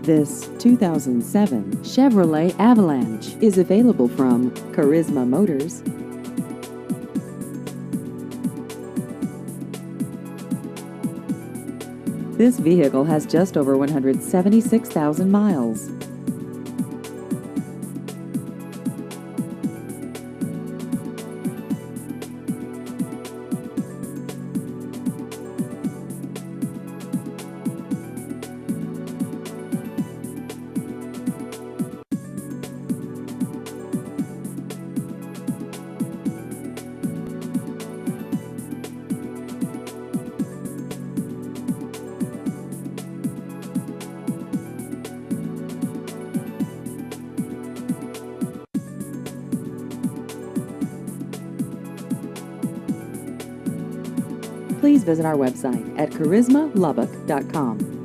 This 2007 Chevrolet Avalanche is available from Carizma Motors. This vehicle has just over 176,000 miles. Please visit our website at carizmalubbock.com.